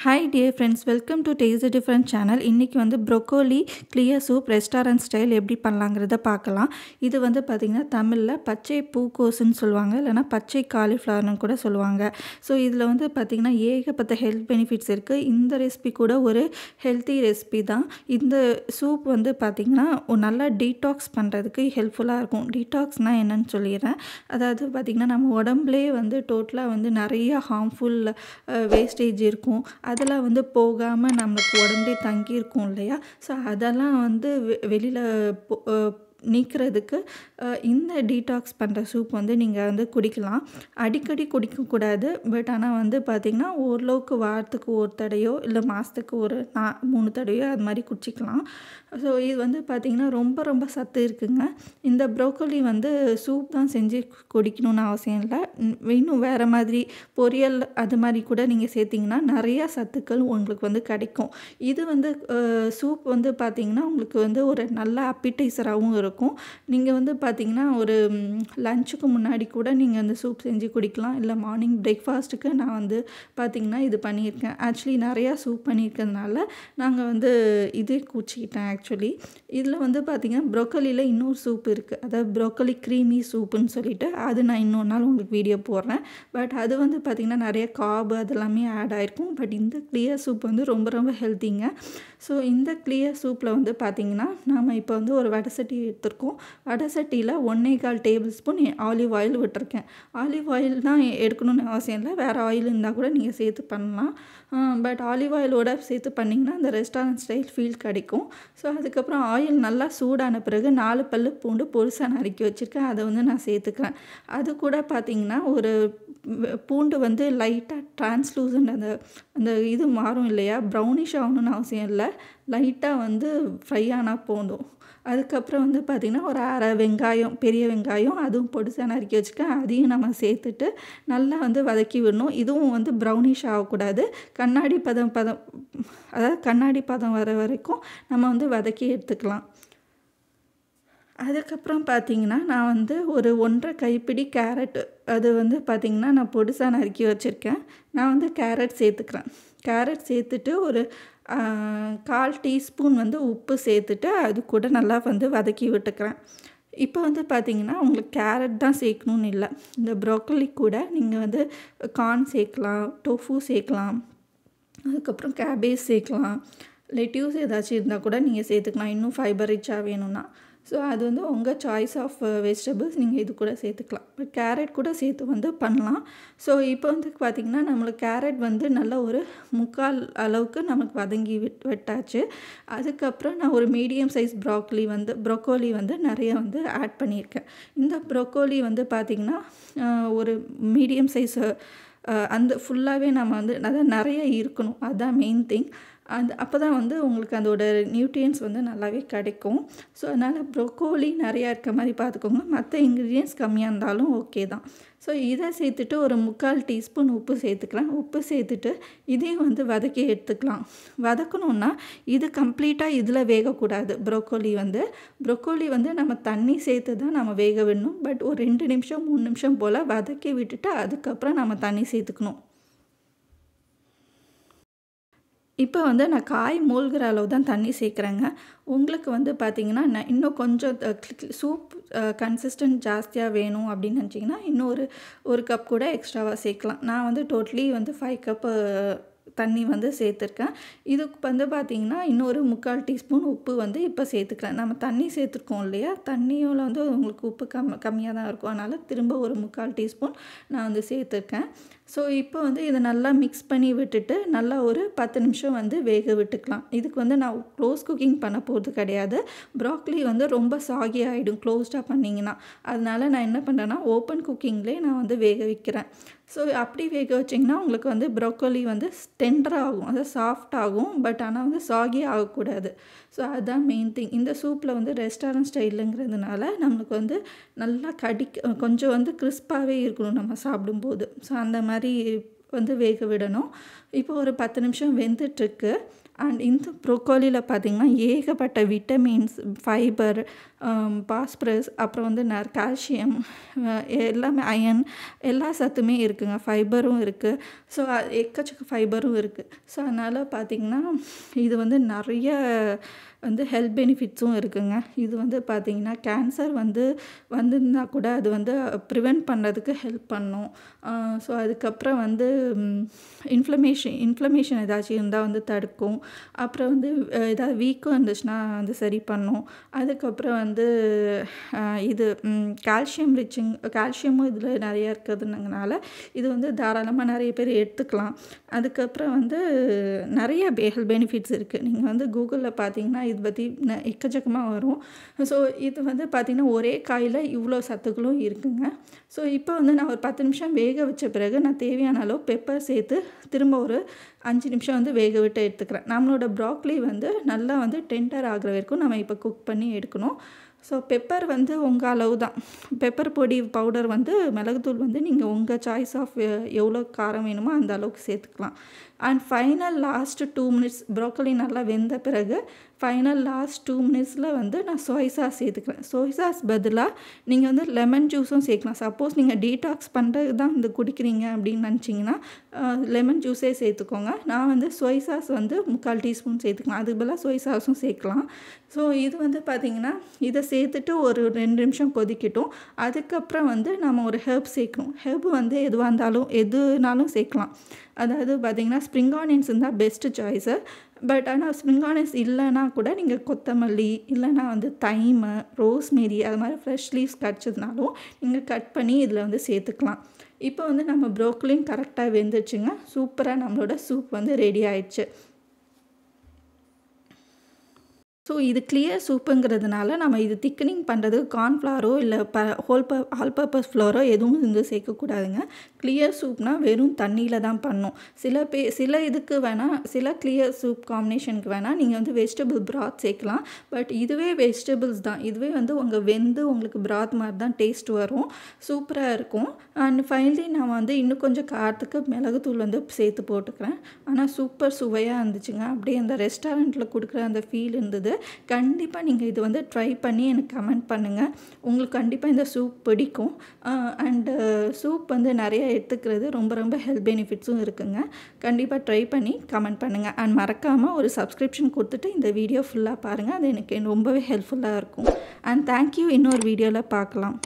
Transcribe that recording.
Hi dear friends, welcome to Taste the Different channel. இன்னைக்கு வந்து broccoli clear soup restaurant style எப்படி பண்ணலாங்கிறத பார்க்கலாம். இது வந்து பார்த்திங்கன்னா தமிழில் பச்சை பூக்கோசுன்னு சொல்லுவாங்க, இல்லைனா பச்சை காலிஃப்ளவர்னு கூட சொல்லுவாங்க. ஸோ இதில் வந்து பார்த்திங்கன்னா ஏகப்பட்ட ஹெல்த் பெனிஃபிட்ஸ் இருக்குது. இந்த ரெசிபி கூட ஒரு ஹெல்த்தி ரெசிபி தான். இந்த சூப் வந்து பார்த்திங்கன்னா நல்லா டீடாக்ஸ் பண்ணுறதுக்கு ஹெல்ப்ஃபுல்லாக இருக்கும். டீடாக்ஸ்னால் என்னன்னு சொல்லிடுறேன். அதாவது பார்த்திங்கன்னா நம்ம உடம்புலேயே வந்து டோட்டலாக வந்து நிறைய ஹார்ம்ஃபுல் வேஸ்டேஜ் இருக்கும். அதெல்லாம் வந்து போகாமல் நம்மளுக்கு உடம்பே தங்கியிருக்கும் இல்லையா? ஸோ அதெல்லாம் வந்து வெளியில் நீக்கிறதுக்கு இந்த டீடாக்ஸ் பண்ணுற சூப் வந்து நீங்கள் வந்து குடிக்கலாம். அடிக்கடி குடிக்கக்கூடாது. பட் ஆனால் வந்து பார்த்திங்கன்னா ஓரளவுக்கு வாரத்துக்கு ஒரு தடையோ இல்லை மாதத்துக்கு ஒரு 3 தடையோ அது மாதிரி குடிச்சிக்கலாம். ஸோ இது வந்து பார்த்திங்கன்னா ரொம்ப ரொம்ப சத்து இருக்குங்க. இந்த ப்ரோக்கோலி வந்து சூப் தான் செஞ்சு குடிக்கணும்னு அவசியம் இல்லை. இன்னும் வேறு மாதிரி பொரியல் அது மாதிரி கூட நீங்கள் சேர்த்திங்கன்னா நிறையா சத்துக்கள் உங்களுக்கு வந்து கிடைக்கும். இது வந்து சூப் வந்து பார்த்திங்கன்னா உங்களுக்கு வந்து ஒரு நல்ல அப்பிடைசராகவும் இருக்கும். நீங்கள் வந்து பார்த்திங்கன்னா ஒரு லஞ்சுக்கு முன்னாடி கூட நீங்கள் வந்து சூப் செஞ்சு குடிக்கலாம். இல்லை மார்னிங் பிரேக்ஃபாஸ்ட்டுக்கு நான் வந்து பார்த்திங்கன்னா இது பண்ணியிருக்கேன். ஆக்சுவலி நிறையா சூப் பண்ணியிருக்கிறதுனால நாங்கள் வந்து இதே குடிச்சிக்கிட்டேன். ஆக்சுவலி இதில் வந்து பார்த்திங்கன்னா ப்ரோக்கோலியில் இன்னொரு சூப் இருக்குது, அதாவது ப்ரோக்கோலி க்ரீமி சூப்புன்னு சொல்லிட்டு, அது நான் இன்னொரு நாள் உங்களுக்கு வீடியோ போடுறேன். பட் அது வந்து பார்த்திங்கன்னா நிறைய கார்பு அதெல்லாமே ஆட் ஆகிருக்கும். பட் இந்த கிளியர் சூப் வந்து ரொம்ப ரொம்ப ஹெல்த்திங்க. ஸோ இந்த கிளியர் சூப்பில் வந்து பார்த்திங்கன்னா நாம் இப்போ வந்து ஒரு வடை சட்டி எடுத்துருக்கோம். வடை சட்டியில் 1.25 டேபிள் ஸ்பூன் ஆலிவ் ஆயில் விட்டுருக்கேன். ஆலிவ் ஆயில் தான் எடுக்கணும்னு அவசியம் இல்லை, வேறு ஆயில் இருந்தால் கூட நீங்கள் சேர்த்து பண்ணலாம். பட் ஆலிவ் ஆயிலோட சேர்த்து பண்ணிங்கன்னா அந்த ரெஸ்டாரண்ட் ஸ்டைல் ஃபீல் கிடைக்கும். ஸோ அதுக்கப்புறம் ஆயில் நல்லா சூடான பிறகு 4 பல்லு பூண்டு பொருசாக நறுக்கி வச்சுருக்கேன், அதை வந்து நான் சேர்த்துக்கிறேன். அது கூட பார்த்திங்கன்னா ஒரு பூண்டு வந்து லைட்டாக டிரான்ஸ்லூசன்ட் அந்த இது மாறும் இல்லையா, ப்ரௌனிஷ் ஆகணும்னு அவசியம் இல்லை, லைட்டாக வந்து ஃப்ரை ஆனால் போதும். அதுக்கப்புறம் வந்து பார்த்திங்கன்னா ஒரு அரை வெங்காயம், பெரிய வெங்காயம், அதுவும் பொடிசாக நறுக்கி வச்சுக்கேன், அதையும் நம்ம சேர்த்துட்டு நல்லா வந்து வதக்கி விடணும். இதுவும் வந்து ப்ரௌனிஷ் ஆகக்கூடாது. கண்ணாடி பதம் அதாவது கண்ணாடி பதம் வர வரைக்கும் நம்ம வந்து வதக்கி எடுத்துக்கலாம். அதுக்கப்புறம் பார்த்திங்கன்னா நான் வந்து ஒரு 1.5 கைப்பிடி கேரட், அது வந்து பார்த்திங்கன்னா நான் பொடிசாக நறுக்கி வச்சுருக்கேன். நான் வந்து கேரட் சேர்த்துக்கிறேன். கேரட் சேர்த்துட்டு ஒரு 1/4 டீஸ்பூன் வந்து உப்பு சேர்த்துட்டு அது கூட நல்லா வந்து வதக்கி விட்டுக்கிறேன். இப்போ வந்து பார்த்திங்கன்னா உங்களுக்கு கேரட் தான் சேர்க்கணுன்னு இல்லை, இந்த ப்ரோக்கோலி கூட நீங்கள் வந்து கார்ன் சேர்க்கலாம், டோஃபு சேர்க்கலாம், அதுக்கப்புறம் கேபேஜ் சேர்க்கலாம், லெட்யூஸ் ஏதாச்சும் இருந்தால் கூட நீங்கள் சேர்த்துக்கலாம், இன்னும் ஃபைபர் ரிச்சாக வேணும்னா. ஸோ அது வந்து உங்கள் சாய்ஸ் ஆஃப் வெஜிடபிள்ஸ், நீங்கள் இது கூட சேர்த்துக்கலாம். பட் கேரட் கூட சேர்த்து வந்து பண்ணலாம். ஸோ இப்போ வந்து பார்த்திங்கன்னா நம்மளுக்கு கேரட் வந்து நல்ல ஒரு 3/4 அளவுக்கு நமக்கு வதங்கி விட்டாச்சு. அதுக்கப்புறம் நான் ஒரு மீடியம் சைஸ் ப்ரோக்கோலி வந்து நிறைய வந்து ஆட் பண்ணியிருக்கேன். இந்த ப்ரோக்கோலி வந்து பார்த்திங்கன்னா ஒரு மீடியம் சைஸ், அந்த ஃபுல்லாகவே நம்ம வந்து அதான் நிறைய இருக்கணும், அதுதான் மெயின் திங். அப்போ தான் வந்து உங்களுக்கு அதோட நியூட்ரியன்ஸ் வந்து நல்லாவே கிடைக்கும். ஸோ அதனால் ப்ரோக்கோலி நிறையா இருக்க மாதிரி பார்த்துக்கோங்க. மற்ற இன்க்ரீடியன்ஸ் கம்மியாக இருந்தாலும் ஓகே தான். ஸோ இதை சேர்த்துட்டு ஒரு 3/4 டீஸ்பூன் உப்பு சேர்த்துக்கலாம். உப்பு சேர்த்துட்டு இதையும் வந்து வதக்கி எடுத்துக்கலாம். வதக்கணுன்னா இது கம்ப்ளீட்டாக இதில் வேகக்கூடாது. ப்ரோக்கோலி வந்து நம்ம தண்ணி சேர்த்து தான் நம்ம வேக விடணும். பட் ஒரு 2 நிமிஷம் 3 நிமிஷம் போல் வதக்கி விட்டுட்டு அதுக்கப்புறம் நம்ம தண்ணி சேர்த்துக்கணும். இப்போ வந்து நான் காய் மூழ்கிற அளவு தான் தண்ணி சேர்க்குறேங்க. உங்களுக்கு வந்து பார்த்திங்கன்னா நான் இன்னும் கொஞ்சம் சூப் கன்சிஸ்டன்ட் ஜாஸ்தியாக வேணும் அப்படின்னு நினச்சிங்கன்னா இன்னும் ஒரு கப் கூட எக்ஸ்ட்ராவாக சேர்க்கலாம். நான் வந்து டோட்டலி வந்து 5 கப்பு தண்ணி வந்து சேர்த்துருக்கேன். இதுக்கு வந்து பார்த்திங்கன்னா இன்னொரு 3/4 டீஸ்பூன் உப்பு வந்து இப்போ சேர்த்துக்கிறேன். நம்ம தண்ணி சேர்த்துருக்கோம் இல்லையா, தண்ணியில் வந்து உங்களுக்கு உப்பு கம்மியாக தான் இருக்கும், அதனால் திரும்ப ஒரு 3/4 டீஸ்பூன் நான் வந்து சேர்த்துருக்கேன். ஸோ இப்போ வந்து இதை நல்லா மிக்ஸ் பண்ணி விட்டுட்டு நல்லா ஒரு 10 நிமிஷம் வந்து வேக விட்டுக்கலாம். இதுக்கு வந்து நான் க்ளோஸ் குக்கிங் பண்ண போகிறது கிடையாது. ப்ரோக்கோலி வந்து ரொம்ப சாகி ஆகிடும் க்ளோஸ்டாக பண்ணிங்கன்னா. அதனால் நான் என்ன பண்ணுறேன்னா ஓப்பன் குக்கிங்லேயே நான் வந்து வேக வைக்கிறேன். ஸோ அப்படி வேக வச்சிங்கன்னா உங்களுக்கு வந்து ப்ரோக்கோலி வந்து டெண்டராக ஆகும், அதாவது சாஃப்ட் ஆகும். பட் ஆனால் வந்து சாகி ஆகக்கூடாது. ஸோ அதுதான் மெயின் திங். இந்த சூப்பில் வந்து ரெஸ்டாரண்ட் ஸ்டைலுங்கிறதுனால நம்மளுக்கு வந்து நல்லா கொஞ்சம் வந்து கிறிஸ்பாகவே இருக்கணும் நம்ம சாப்பிடும்போது. ஸோ அந்த மாதிரி வந்து வேக விடணும். இப்போ ஒரு 10 நிமிஷம் வெந்துட்டுருக்கு. அண்ட் இந்த ப்ரோக்கோலியில் பார்த்திங்கன்னா ஏகப்பட்ட விட்டமின்ஸ், ஃபைபர், பாஸ்பரஸ், அப்புறம் வந்து கால்சியம், எல்லாமே அயன், எல்லா சத்துமே இருக்குங்க. ஃபைபரும் இருக்குது. ஸோ எக்கச்சக்க ஃபைபரும் இருக்குது. ஸோ அதனால் பார்த்திங்கன்னா இது வந்து நிறைய வந்து ஹெல்த் பெனிஃபிட்ஸும் இருக்குங்க. இது வந்து பார்த்திங்கன்னா கேன்சர் வந்திருந்தா கூட அது வந்து ப்ரிவெண்ட் பண்ணுறதுக்கு ஹெல்ப் பண்ணும். ஸோ அதுக்கப்புறம் வந்து இன்ஃப்ளமேஷன் ஏதாச்சும் இருந்தால் வந்து தடுக்கும். அப்புறம் வந்து ஏதாவது வீக்கம் இருந்துச்சுன்னா வந்து சரி பண்ணும். அதுக்கப்புறம் வந்து இது கால்சியமும் இதில் நிறையா இருக்கிறதுனால இது வந்து தாராளமாக நிறைய பேர் எடுத்துக்கலாம். அதுக்கப்புறம் வந்து நிறைய ஹெல்த் பெனிஃபிட்ஸ் இருக்குது. நீங்கள் வந்து கூகுளில் பார்த்தீங்கன்னா இது பற்றி எக்கச்சக்கமாக வரும். ஸோ இது வந்து பார்த்திங்கன்னா ஒரே காயில் இவ்வளோ சத்துக்களும் இருக்குங்க. ஸோ இப்போ வந்து நான் ஒரு 10 நிமிஷம் வேக வச்ச பிறகு நான் தேவையான அளவு பெப்பர் சேர்த்து திரும்ப ஒரு 5 நிமிஷம் வந்து வேக விட்டு எடுத்துக்கிறேன். நம்மளோட ப்ராக்லி வந்து நல்லா வந்து டெண்டர் ஆகிற வரைக்கும் நம்ம இப்போ குக் பண்ணி எடுக்கணும். ஸோ பெப்பர் வந்து உங்கள் அளவு தான். பெப்பர் பொடி பவுடர் வந்து மிளகுத்தூள் வந்து நீங்கள் உங்கள் சாய்ஸ் ஆஃப் எவ்வளோ காரம் வேணுமோ அந்த அளவுக்கு சேர்த்துக்கலாம். And final last 2 minutes broccoli நல்லா வெந்த பிறகு ஃபைனல் லாஸ்ட் 2 மினிட்ஸில் வந்து நான் சோய் சாஸ் சேர்த்துக்கிறேன். சோய் சாஸ் பதிலாக நீங்கள் வந்து லெமன் ஜூஸும் சேர்க்கலாம். சப்போஸ் நீங்கள் டீடாக்ஸ் பண்ணுறது தான் இந்த குடிக்கிறீங்க அப்படின்னு நினச்சிங்கன்னா லெமன் ஜூஸே சேர்த்துக்கோங்க. நான் வந்து சோய் சாஸ் வந்து 3/4 டீஸ்பூன் சேர்த்துக்கலாம். அதுக்கு பதிலாக சோய் சாஸும் சேர்க்கலாம். ஸோ இது வந்து பார்த்திங்கன்னா இதை சேர்த்துட்டு ஒரு 2 நிமிஷம் கொதிக்கட்டும். அதுக்கப்புறம் வந்து நம்ம ஒரு ஹெர்ப் சேர்க்கணும். ஹெர்ப் வந்து எதுனாலும் சேர்க்கலாம். அதாவது பார்த்திங்கன்னா ஸ்ப்ரிங் ஆனியன்ஸ் இருந்தால் பெஸ்ட்டு சாய்ஸு. பட் ஆனால் ஸ்ப்ரிங் ஆனியன்ஸ் இல்லைன்னா கூட நீங்கள் கொத்தமல்லி இல்லைன்னா வந்து தைமு, ரோஸ்மேரி அது மாதிரி ஃப்ரெஷ் லீவ்ஸ் கிடச்சதுனாலும் நீங்கள் கட் பண்ணி இதில் வந்து சேர்த்துக்கலாம். இப்போ வந்து நம்ம ப்ரோக்கலியும் கரெக்டாக வெந்துச்சுங்க. சூப்பராக நம்மளோட சூப் வந்து ரெடி ஆயிடுச்சு. ஸோ இது கிளியர் சூப்புங்கிறதுனால நம்ம இது திக்கனிங் பண்ணுறதுக்கு கார்ன்ஃப்ளவரோ இல்லை ஆல் பர்பஸ் ஃப்ளோரோ எதுவும் வந்து சேர்க்கக்கூடாதுங்க. கிளியர் சூப்னால் வெறும் தண்ணியில் தான் பண்ணணும். சில இதுக்கு வேணால், சில கிளியர் சூப் காம்பினேஷனுக்கு வேணால் நீங்கள் வந்து வெஜிடபிள் ப்ராத் சேர்க்கலாம். பட் இதுவே வெஜிடபிள்ஸ் தான். இதுவே வந்து உங்களுக்கு ப்ராத் மாதிரி தான் டேஸ்ட் வரும். சூப்பராக இருக்கும். அண்ட் ஃபைனலி நான் வந்து இன்னும் கொஞ்சம் காரத்துக்கு மிளகுத்தூள் வந்து சேர்த்து போட்டுக்கிறேன். ஆனால் சூப்பர் சுவையாக இருந்துச்சுங்க. அப்படியே அந்த ரெஸ்டாரண்ட்டில் கொடுக்குற அந்த ஃபீல் இருந்தது. கண்டிப்பாக நீங்கள் இது வந்து ட்ரை பண்ணி எனக்கு கமெண்ட் பண்ணுங்கள். உங்களுக்கு கண்டிப்பாக இந்த சூப் பிடிக்கும். அண்டு சூப் வந்து நிறைய எடுத்துக்கிறது ரொம்ப ரொம்ப ஹெல்த் பெனிஃபிட்ஸும் இருக்குங்க. கண்டிப்பாக ட்ரை பண்ணி கமெண்ட் பண்ணுங்கள். அண்ட் மறக்காமல் ஒரு சப்ஸ்கிரிப்ஷன் கொடுத்துட்டு இந்த வீடியோ ஃபுல்லாக பாருங்கள். அது எனக்கு ரொம்பவே ஹெல்ப்ஃபுல்லாக இருக்கும். And thank you. இன்னொரு வீடியோவில் பார்க்கலாம்.